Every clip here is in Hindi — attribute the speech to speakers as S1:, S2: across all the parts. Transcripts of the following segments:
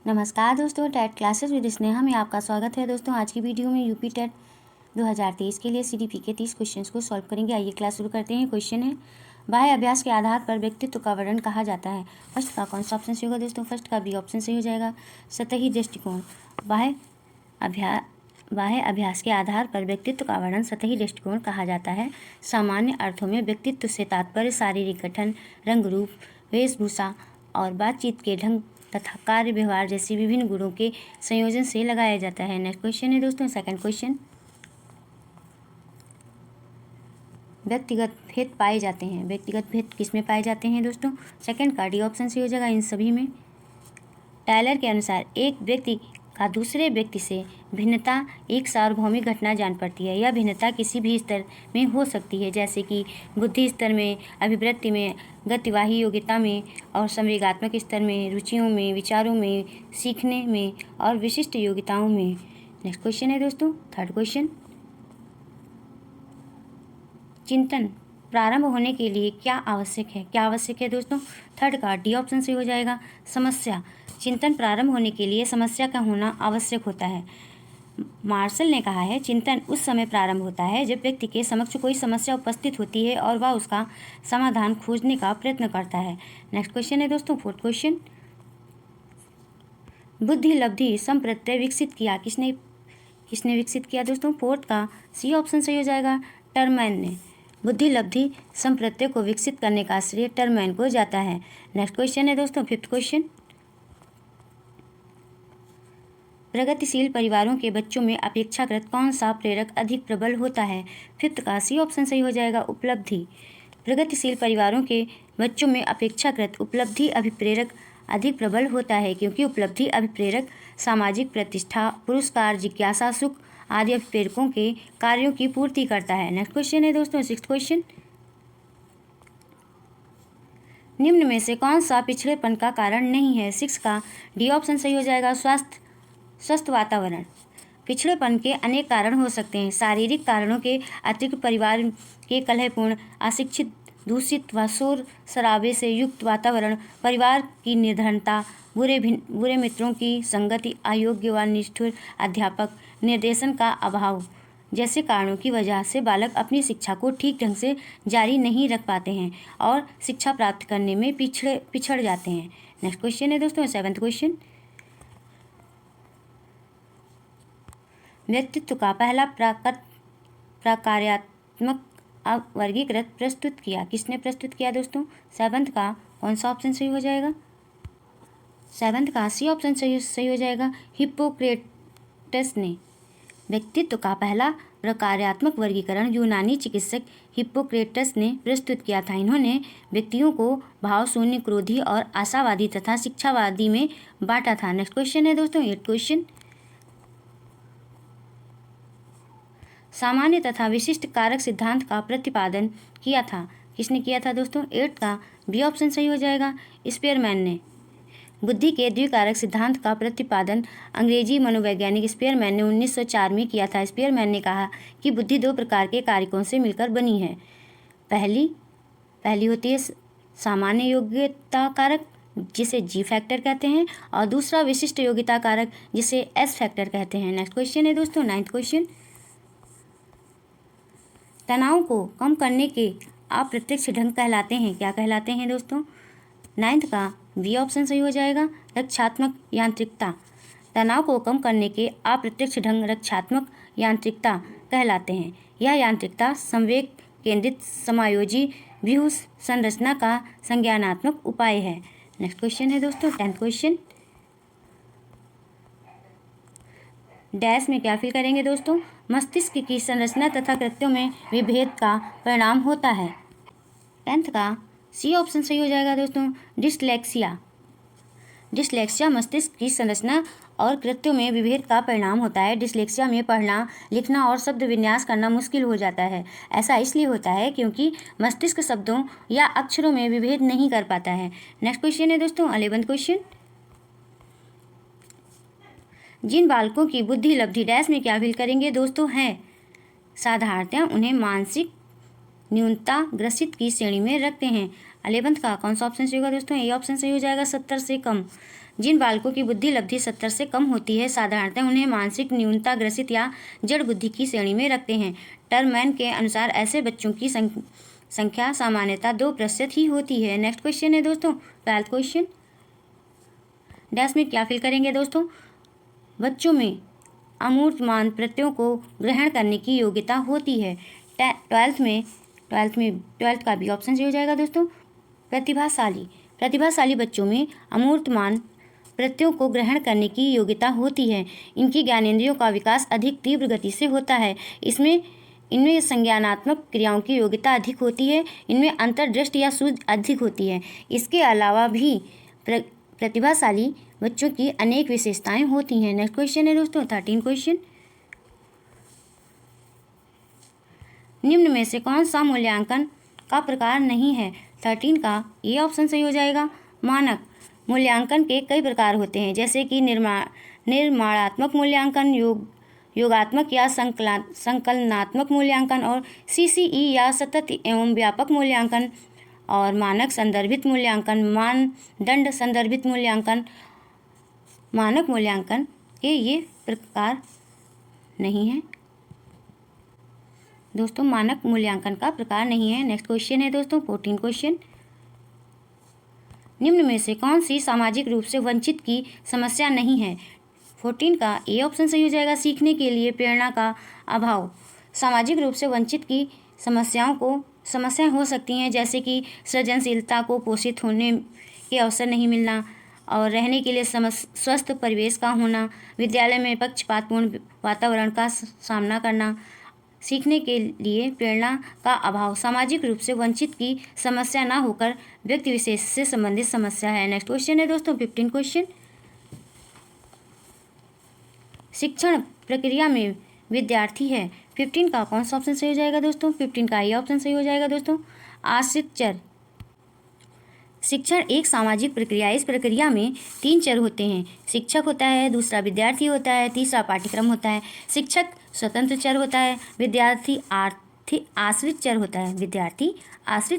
S1: नमस्कार दोस्तों, टेट क्लासेस विद स्नेहा में आपका स्वागत है। दोस्तों आज की वीडियो में यूपी टेट 2023 के लिए सीडीपी के 30 क्वेश्चंस को सॉल्व करेंगे। आइए क्लास शुरू करते हैं। क्वेश्चन है, बाह्य अभ्यास के आधार पर व्यक्तित्व का वर्णन कहा जाता है। फर्स्ट का कौन सा ऑप्शन सही होगा दोस्तों? फर्स्ट का बी ऑप्शन सही हो जाएगा, सतही दृष्टिकोण। बाह्य अभ्यास के आधार पर व्यक्तित्व का वर्णन सतही दृष्टिकोण कहा जाता है। सामान्य अर्थों में व्यक्तित्व से तात्पर्य शारीरिक गठन, रंग, रूप, वेशभूषा और बातचीत के ढंग तथा कार्य व्यवहार जैसी विभिन्न गुणों के संयोजन से लगाया जाता है। नेक्स्ट क्वेश्चन है दोस्तों, सेकंड क्वेश्चन, व्यक्तिगत भेद पाए जाते हैं। व्यक्तिगत भेद किसमें पाए जाते हैं दोस्तों? सेकंड का डी ऑप्शन से हो जाएगा, इन सभी में। टायलर के अनुसार एक व्यक्ति का दूसरे व्यक्ति से भिन्नता एक सार्वभौमिक घटना जान पड़ती है। यह भिन्नता किसी भी स्तर में हो सकती है, जैसे कि बुद्धि स्तर में, अभिवृत्ति में, गतिवाही योग्यता में और संवेगात्मक स्तर में, रुचियों में, विचारों में, सीखने में और विशिष्ट योग्यताओं में। नेक्स्ट क्वेश्चन है दोस्तों, थर्ड क्वेश्चन, चिंतन प्रारंभ होने के लिए क्या आवश्यक है? क्या आवश्यक है दोस्तों? थर्ड का डी ऑप्शन से हो जाएगा, समस्या। चिंतन प्रारंभ होने के लिए समस्या का होना आवश्यक होता है। मार्शल ने कहा है, चिंतन उस समय प्रारंभ होता है जब व्यक्ति के समक्ष कोई समस्या उपस्थित होती है और वह उसका समाधान खोजने का प्रयत्न करता है। नेक्स्ट क्वेश्चन है दोस्तों, फोर्थ क्वेश्चन, बुद्धि लब्धि संप्रत्यय विकसित किया किसने विकसित किया दोस्तों? फोर्थ का सी ऑप्शन सही हो जाएगा, टर्मैन ने। बुद्धि लब्धि संप्रत्यय को विकसित करने का श्रेय टर्मैन को जाता है। नेक्स्ट क्वेश्चन है दोस्तों, फिफ्थ क्वेश्चन, प्रगतिशील परिवारों के बच्चों में अपेक्षाकृत कौन सा प्रेरक अधिक प्रबल होता है? फिफ्थ का सी ऑप्शन सही हो जाएगा, उपलब्धि। प्रगतिशील परिवारों के बच्चों में अपेक्षाकृत उपलब्धि अभिप्रेरक अधिक प्रबल होता है, क्योंकि उपलब्धि अभिप्रेरक सामाजिक प्रतिष्ठा, पुरस्कार, जिज्ञासा, सुख आदि अभिप्रेरकों के कार्यों की पूर्ति करता है। नेक्स्ट क्वेश्चन है दोस्तों, सिक्स्थ क्वेश्चन, निम्न में से कौन सा पिछड़ेपन का कारण नहीं है? सिक्स का डी ऑप्शन सही हो जाएगा, स्वस्थ वातावरण। पिछड़ेपन के अनेक कारण हो सकते हैं। शारीरिक कारणों के अतिरिक्त परिवार के कलहपूर्ण, अशिक्षित, दूषित व शोर शराबे से युक्त वातावरण, परिवार की निर्धनता, बुरे मित्रों की संगति, अयोग्य व निष्ठुर अध्यापक, निर्देशन का अभाव जैसे कारणों की वजह से बालक अपनी शिक्षा को ठीक ढंग से जारी नहीं रख पाते हैं और शिक्षा प्राप्त करने में पिछड़ जाते हैं। नेक्स्ट क्वेश्चन है दोस्तों, सेवंथ क्वेश्चन, व्यक्तित्व का पहला प्रकार्यात्मक वर्गीकृत प्रस्तुत किया किसने प्रस्तुत किया दोस्तों? सेवंथ का कौन सा ऑप्शन सही हो जाएगा? सेवंथ का सी ऑप्शन सही हो जाएगा, हिप्पोक्रेटस ने। व्यक्तित्व का पहला प्रकार्यात्मक वर्गीकरण यूनानी चिकित्सक हिप्पोक्रेटस ने प्रस्तुत किया था। इन्होंने व्यक्तियों को भावशून्य, क्रोधी और आशावादी तथा शिक्षावादी में बांटा था। नेक्स्ट क्वेश्चन है दोस्तों, एट क्वेश्चन, सामान्य तथा विशिष्ट कारक सिद्धांत का प्रतिपादन किया था किसने किया था दोस्तों? एट का बी ऑप्शन सही हो जाएगा, स्पीयरमैन ने। बुद्धि के द्विकारक सिद्धांत का प्रतिपादन अंग्रेजी मनोवैज्ञानिक स्पीयरमैन ने 1904 में किया था। स्पीयरमैन ने कहा कि बुद्धि दो प्रकार के कारकों से मिलकर बनी है। पहली होती है सामान्य योग्यता कारक, जिसे जी फैक्टर कहते हैं, और दूसरा विशिष्ट योग्यता कारक, जिसे एस फैक्टर कहते हैं। नेक्स्ट क्वेश्चन है दोस्तों, नाइन्थ क्वेश्चन, तनाव को कम करने के अप्रत्यक्ष ढंग कहलाते हैं। क्या कहलाते हैं दोस्तों? नाइन्थ का बी ऑप्शन सही हो जाएगा, रक्षात्मक यांत्रिकता। तनाव को कम करने के अप्रत्यक्ष ढंग रक्षात्मक यांत्रिकता कहलाते हैं। यह यांत्रिकता संवेग केंद्रित समायोजी व्यूह संरचना का संज्ञानात्मक उपाय है। नेक्स्ट क्वेश्चन है दोस्तों, टेंथ क्वेश्चन, डैश में क्या फिल करेंगे दोस्तों? मस्तिष्क की संरचना तथा कृत्यों में विभेद का परिणाम होता है। टेंथ का सी ऑप्शन सही हो जाएगा दोस्तों, डिस्लेक्सिया मस्तिष्क की संरचना और कृत्यों में विभेद का परिणाम होता है। डिस्लेक्सिया में पढ़ना, लिखना और शब्द विन्यास करना मुश्किल हो जाता है। ऐसा इसलिए होता है क्योंकि मस्तिष्क शब्दों या अक्षरों में विभेद नहीं कर पाता है। नेक्स्ट क्वेश्चन है दोस्तों, 11वां क्वेश्चन, जिन बालकों की बुद्धि लब्धि डैश में क्या फिल करेंगे दोस्तों? है साधारणतः उन्हें मानसिक न्यूनता ग्रसित की श्रेणी में रखते हैं। 11th का कौन सा ऑप्शन सही होगा दोस्तों? ए ऑप्शन सही हो जाएगा, 70 से कम। जिन बालकों की बुद्धि लब्धि 70 से कम होती है साधारणतः उन्हें मानसिक न्यूनता ग्रसित या जड़ बुद्धि की श्रेणी में रखते हैं। टर्मैन के अनुसार ऐसे बच्चों की संख्या सामान्यतः 2% ही होती है। नेक्स्ट क्वेश्चन है दोस्तों 12th क्वेश्चन। डैश में क्या फिल करेंगे दोस्तों? बच्चों में अमूर्तमान प्रत्ययों को ग्रहण करने की योग्यता होती है। 12th का भी ऑप्शन सही हो जाएगा दोस्तों, प्रतिभाशाली बच्चों में अमूर्तमान प्रत्ययों को ग्रहण करने की योग्यता होती है। इनकी ज्ञानेंद्रियों का विकास अधिक तीव्र गति से होता है। इनमें संज्ञानात्मक क्रियाओं की योग्यता अधिक होती है। इनमें अंतर्दृष्टि या सूझ अधिक होती है। इसके अलावा भी प्रतिभाशाली बच्चों की अनेक विशेषताएं होती हैं। नेक्स्ट क्वेश्चन है दोस्तों 13 क्वेश्चन। निम्न में से कौन सा मूल्यांकन का प्रकार नहीं है? 13 का ए ऑप्शन सही हो जाएगा। मानक मूल्यांकन के कई प्रकार होते हैं, जैसे कि निर्माणात्मक मूल्यांकन, योगात्मक या संकलनात्मक मूल्यांकन और CCE या सतत एवं व्यापक मूल्यांकन, और मानक संदर्भित मूल्यांकन, मानदंड संदर्भित मूल्यांकन। मानक मूल्यांकन के ये प्रकार नहीं है दोस्तों, मानक मूल्यांकन का प्रकार नहीं है। नेक्स्ट क्वेश्चन है दोस्तों 14 क्वेश्चन। निम्न में से कौन सी सामाजिक रूप से वंचित की समस्या नहीं है? 14 का ए ऑप्शन सही हो जाएगा। सीखने के लिए प्रेरणा का अभाव। सामाजिक रूप से वंचित की समस्याएं हो सकती हैं, जैसे कि सृजनशीलता को पोषित होने के अवसर नहीं मिलना और रहने के लिए स्वस्थ परिवेश का होना, विद्यालय में पक्षपातपूर्ण वातावरण का सामना करना। सीखने के लिए प्रेरणा का अभाव सामाजिक रूप से वंचित की समस्या ना होकर व्यक्ति विशेष से संबंधित समस्या है। नेक्स्ट क्वेश्चन है दोस्तों 15 क्वेश्चन। शिक्षण प्रक्रिया में विद्यार्थी है। 15 का कौन सा ऑप्शन सही हो जाएगा दोस्तों? 15 का ये ऑप्शन सही हो जाएगा दोस्तों, आश्रित चर। शिक्षण एक सामाजिक प्रक्रिया। इस प्रक्रिया में 3 चर होते हैं। शिक्षक होता है, दूसरा विद्यार्थी होता है, तीसरा पाठ्यक्रम होता है। शिक्षक स्वतंत्र चर होता है, विद्यार्थी आश्रित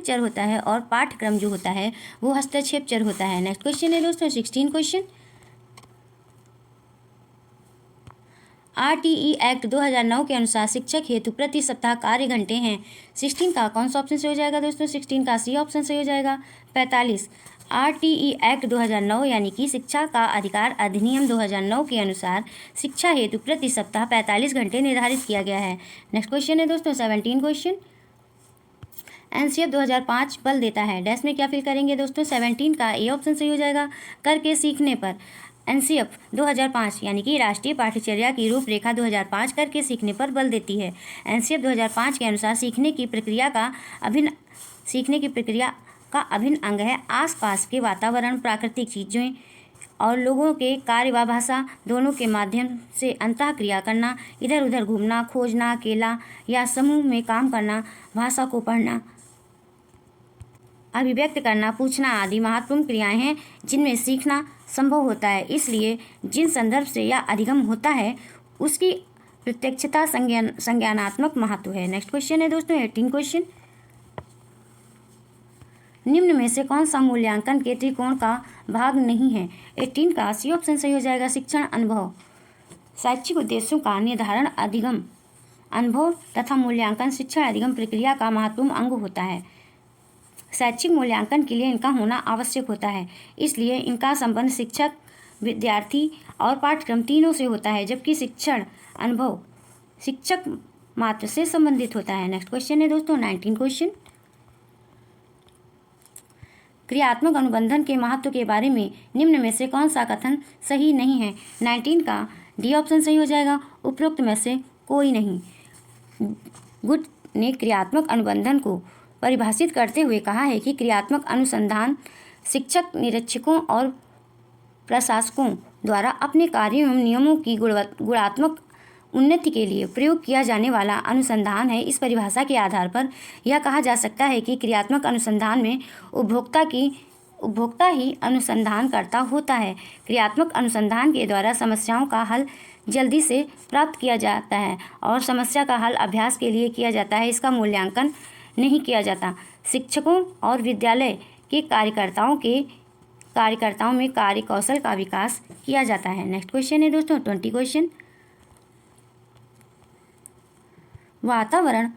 S1: चर होता है, और पाठ्यक्रम जो होता है वो हस्तक्षेप चर होता है। नेक्स्ट क्वेश्चन है दोस्तों 16 क्वेश्चन। RTE एक्ट 2009 के अनुसार शिक्षक हेतु प्रति सप्ताह कार्य घंटे हैं। 16 का कौन सा ऑप्शन सही हो जाएगा दोस्तों? 16 का सी ऑप्शन सही हो जाएगा, 45। RTE एक्ट 2009 यानी कि शिक्षा का अधिकार अधिनियम 2009 के अनुसार शिक्षा हेतु प्रति सप्ताह 45 घंटे निर्धारित किया गया है। नेक्स्ट क्वेश्चन है दोस्तों 17 क्वेश्चन। NCF 2005 बल देता है। डैश में क्या फिल करेंगे दोस्तों? 17 का ए ऑप्शन सही हो जाएगा, करके सीखने पर। NCF 2005 यानी कि राष्ट्रीय पाठ्यचर्या की रूपरेखा 2005 करके सीखने पर बल देती है। NCF 2005 के अनुसार सीखने की प्रक्रिया का अभिन्न अंग है आसपास के वातावरण, प्राकृतिक चीज़ें और लोगों के कार्य व भाषा दोनों के माध्यम से अंतःक्रिया करना, इधर उधर घूमना, खोजना, अकेला या समूह में काम करना, भाषा को पढ़ना, अभिव्यक्त करना, पूछना आदि महत्वपूर्ण क्रियाएं हैं जिनमें सीखना संभव होता है। इसलिए जिन संदर्भ से यह अधिगम होता है उसकी प्रत्यक्षता संज्ञानात्मक महत्व है। नेक्स्ट क्वेश्चन है दोस्तों 18 क्वेश्चन। निम्न में से कौन सा मूल्यांकन के त्रिकोण का भाग नहीं है? 18 का सी ऑप्शन सही हो जाएगा, शिक्षण अनुभव। शैक्षिक उद्देश्यों का निर्धारण अधिगम, अनुभव तथा मूल्यांकन शिक्षण अधिगम प्रक्रिया का महत्वपूर्ण अंग होता है। शैक्षिक मूल्यांकन के लिए इनका होना आवश्यक होता है, इसलिए इनका संबंध शिक्षक, विद्यार्थी और पाठ्यक्रम तीनों से होता है, जबकि शिक्षण अनुभव शिक्षक मात्र से संबंधित होता है। नेक्स्ट क्वेश्चन है दोस्तों 19 क्वेश्चन। क्रियात्मक अनुबंधन के महत्व के बारे में निम्न में से कौन सा कथन सही नहीं है? 19 का डी ऑप्शन सही हो जाएगा, उपरोक्त में से कोई नहीं। गुड ने क्रियात्मक अनुबंधन को परिभाषित करते हुए कहा है कि क्रियात्मक अनुसंधान शिक्षक, निरीक्षकों और प्रशासकों द्वारा अपने कार्यों एवं नियमों की गुणात्मक उन्नति के लिए प्रयोग किया जाने वाला अनुसंधान है। इस परिभाषा के आधार पर यह कहा जा सकता है कि क्रियात्मक अनुसंधान में उपभोक्ता ही अनुसंधान करता होता है। क्रियात्मक अनुसंधान के द्वारा समस्याओं का हल जल्दी से प्राप्त किया जाता है और समस्या का हल अभ्यास के लिए किया जाता है, इसका मूल्यांकन नहीं किया जाता। शिक्षकों और विद्यालय के कार्यकर्ताओं में कार्य कौशल का विकास किया जाता है। नेक्स्ट क्वेश्चन है दोस्तों 20 क्वेश्चन। वातावरण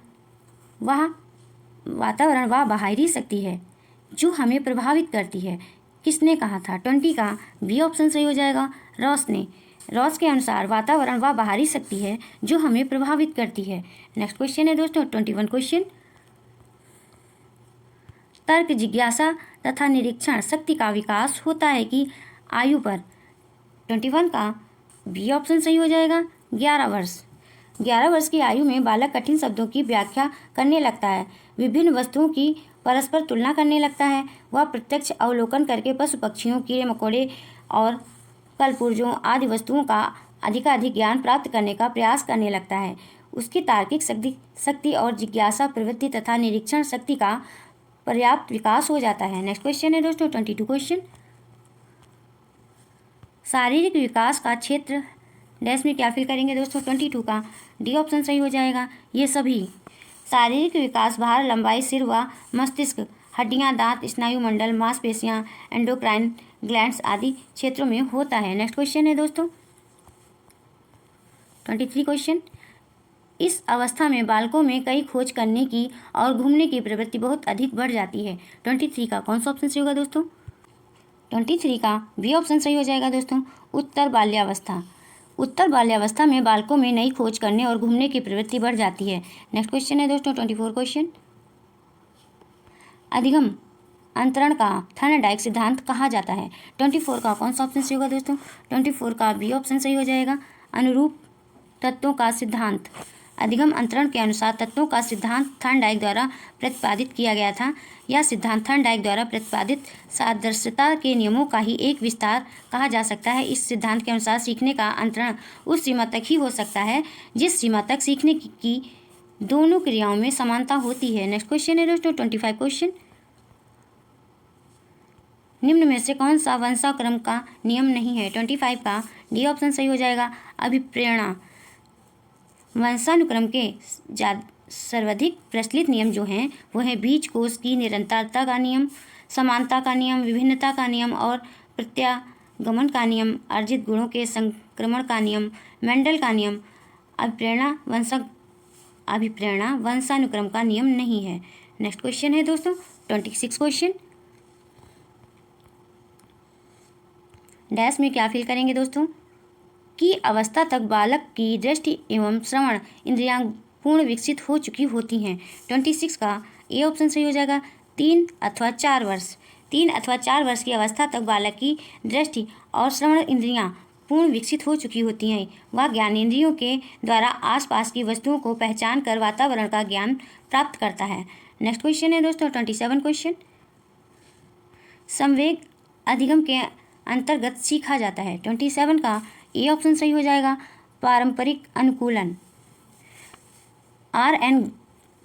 S1: वह बाहरी शक्ति है जो हमें प्रभावित करती है। किसने कहा था? 20 का बी ऑप्शन सही हो जाएगा, रॉस ने। रॉस के अनुसार वातावरण वह बाहरी शक्ति है जो हमें प्रभावित करती है। नेक्स्ट क्वेश्चन है दोस्तों 21 क्वेश्चन। तर्क, जिज्ञासा तथा निरीक्षण शक्ति का विकास होता है कि आयु पर? 21 का बी ऑप्शन सही हो जाएगा, 11 वर्ष। 11 वर्ष की आयु में बालक कठिन शब्दों की व्याख्या करने लगता है, विभिन्न वस्तुओं की परस्पर तुलना करने लगता है, वह प्रत्यक्ष अवलोकन करके पशु पक्षियों, कीड़े मकोड़े और कलपुर्जों आदि वस्तुओं का अधिकाधिक ज्ञान प्राप्त करने का प्रयास करने लगता है। उसकी तार्किक शक्ति और जिज्ञासा प्रवृत्ति तथा निरीक्षण शक्ति का पर्याप्त विकास हो जाता है। नेक्स्ट क्वेश्चन है दोस्तों 22 क्वेश्चन। शारीरिक विकास का क्षेत्र डैश में क्या फिल करेंगे दोस्तों? 22 का डी ऑप्शन सही हो जाएगा, ये सभी। शारीरिक विकास भार, लंबाई, सिर व मस्तिष्क, हड्डियां, दांत, स्नायुमंडल, मांसपेशियां, एंडोक्राइन ग्लैंड्स आदि क्षेत्रों में होता है। नेक्स्ट क्वेश्चन है दोस्तों 23 क्वेश्चन। इस अवस्था में बालकों में कई खोज करने की और घूमने की प्रवृत्ति बहुत अधिक बढ़ जाती है। 23 का कौन सा ऑप्शन सही होगा दोस्तों? 23 का बी ऑप्शन सही हो जाएगा दोस्तों, उत्तर बाल्यावस्था। उत्तर बाल्यावस्था में बालकों में नई खोज करने और घूमने की प्रवृत्ति बढ़ जाती है। नेक्स्ट क्वेश्चन है दोस्तों 24 क्वेश्चन। अधिगम अंतरण का थर्नडाइक सिद्धांत कहा जाता है। 24 का कौन सा ऑप्शन सही होगा दोस्तों? 24 का बी ऑप्शन सही हो जाएगा, अनुरूप तत्वों का सिद्धांत। अधिगम अंतरण के अनुसार तत्वों का सिद्धांत थर्नडाइक द्वारा प्रतिपादित किया गया था। यह सिद्धांत थर्नडाइक द्वारा प्रतिपादित सादृश्यता के नियमों का ही एक विस्तार कहा जा सकता है। इस सिद्धांत के अनुसार सीखने का अंतरण उस सीमा तक ही हो सकता है जिस सीमा तक सीखने की दोनों क्रियाओं में समानता होती है। नेक्स्ट क्वेश्चन है दोस्तों 25 क्वेश्चन। निम्न में से कौन सा वंशाक्रम का नियम नहीं है? 25 का डी ऑप्शन सही हो जाएगा, अभिप्रेरणा। वंशानुक्रम के सर्वाधिक प्रचलित नियम जो हैं वो हैं बीज कोष की निरंतरता का नियम, समानता का नियम, विभिन्नता का नियम और प्रत्यागमन का नियम, अर्जित गुणों के संक्रमण का नियम, मेंडल का नियम। अभिप्रेरणा वंशानुक्रम का नियम नहीं है। नेक्स्ट क्वेश्चन है दोस्तों 26 क्वेश्चन। डैश में क्या फिल करेंगे दोस्तों? की अवस्था तक बालक की दृष्टि एवं श्रवण इंद्रियां पूर्ण विकसित हो चुकी होती हैं। 26 का ए ऑप्शन सही हो जाएगा, 3 अथवा 4 वर्ष। 3 अथवा 4 वर्ष की अवस्था तक बालक की दृष्टि और श्रवण इंद्रियां पूर्ण विकसित हो चुकी होती हैं। वह ज्ञानेंद्रियों के द्वारा आसपास की वस्तुओं को पहचान कर वातावरण का ज्ञान प्राप्त करता है। नेक्स्ट क्वेश्चन है दोस्तों 27 क्वेश्चन। संवेग अधिगम के अंतर्गत सीखा जाता है। 27 का ए ऑप्शन सही हो जाएगा, पारंपरिक अनुकूलन। R.N.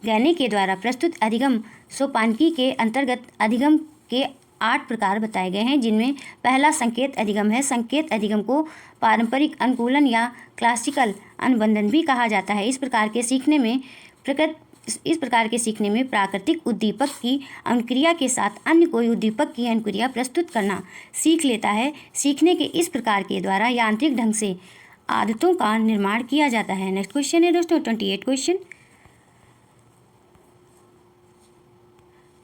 S1: गैनी के द्वारा प्रस्तुत अधिगम सोपानकी के अंतर्गत अधिगम के 8 प्रकार बताए गए हैं, जिनमें पहला संकेत अधिगम है। संकेत अधिगम को पारंपरिक अनुकूलन या क्लासिकल अनुबंधन भी कहा जाता है। इस प्रकार के सीखने में प्राकृतिक उद्दीपक की अनुक्रिया के साथ अन्य कोई उद्दीपक की अनुक्रिया प्रस्तुत करना सीख लेता है। सीखने के इस प्रकार के द्वारा यांत्रिक ढंग से आदतों का निर्माण किया जाता है। नेक्स्ट क्वेश्चन है दोस्तों 28 क्वेश्चन।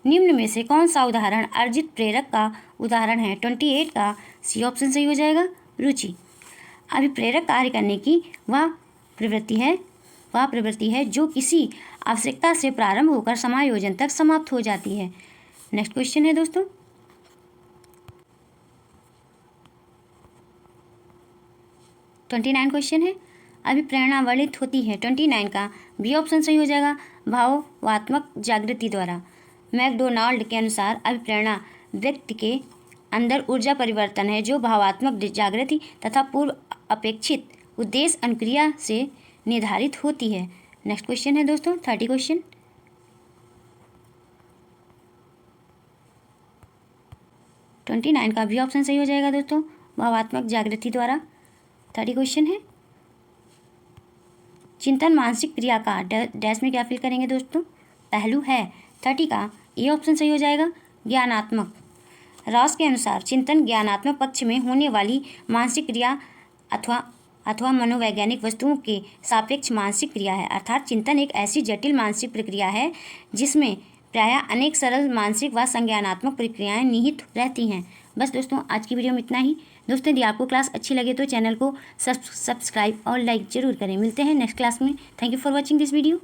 S1: निम्न में से कौन सा उदाहरण अर्जित प्रेरक का उदाहरण है? 28 का सी ऑप्शन सही हो जाएगा, रुचि। अभिप्रेरक कार्य करने की वह प्रवृत्ति है जो किसी आवश्यकता से प्रारंभ होकर समायोजन तक समाप्त हो जाती है। नेक्स्ट क्वेश्चन है दोस्तों 29 क्वेश्चन है। अभिप्रेरणा वर्णित होती है। 29 का बी ऑप्शन सही हो जाएगा, भावात्मक जागृति द्वारा। मैकडोनाल्ड के अनुसार अभिप्रेरणा व्यक्ति के अंदर ऊर्जा परिवर्तन है जो भावात्मक जागृति तथा पूर्व अपेक्षित उद्देश्य अनुक्रिया से निर्धारित होती है। नेक्स्ट क्वेश्चन है दोस्तों 30 क्वेश्चन। ट्वेंटी 29 का बी ऑप्शन सही हो जाएगा दोस्तों, भावात्मक जागृति द्वारा। 30 क्वेश्चन है, चिंतन मानसिक क्रिया का डैश में क्या फिल करेंगे दोस्तों, पहलू है। 30 का ए ऑप्शन सही हो जाएगा। ज्ञानात्मक, रॉस के अनुसार चिंतन ज्ञानात्मक पक्ष में होने वाली मानसिक क्रिया अथवा मनोवैज्ञानिक वस्तुओं के सापेक्ष मानसिक क्रिया है। अर्थात चिंतन एक ऐसी जटिल मानसिक प्रक्रिया है जिसमें प्रायः अनेक सरल मानसिक व संज्ञानात्मक प्रक्रियाएं निहित रहती हैं। बस दोस्तों, आज की वीडियो में इतना ही। दोस्तों, यदि आपको क्लास अच्छी लगे तो चैनल को सब्सक्राइब और लाइक जरूर करें। मिलते हैं नेक्स्ट क्लास में। Thank you for watching this video.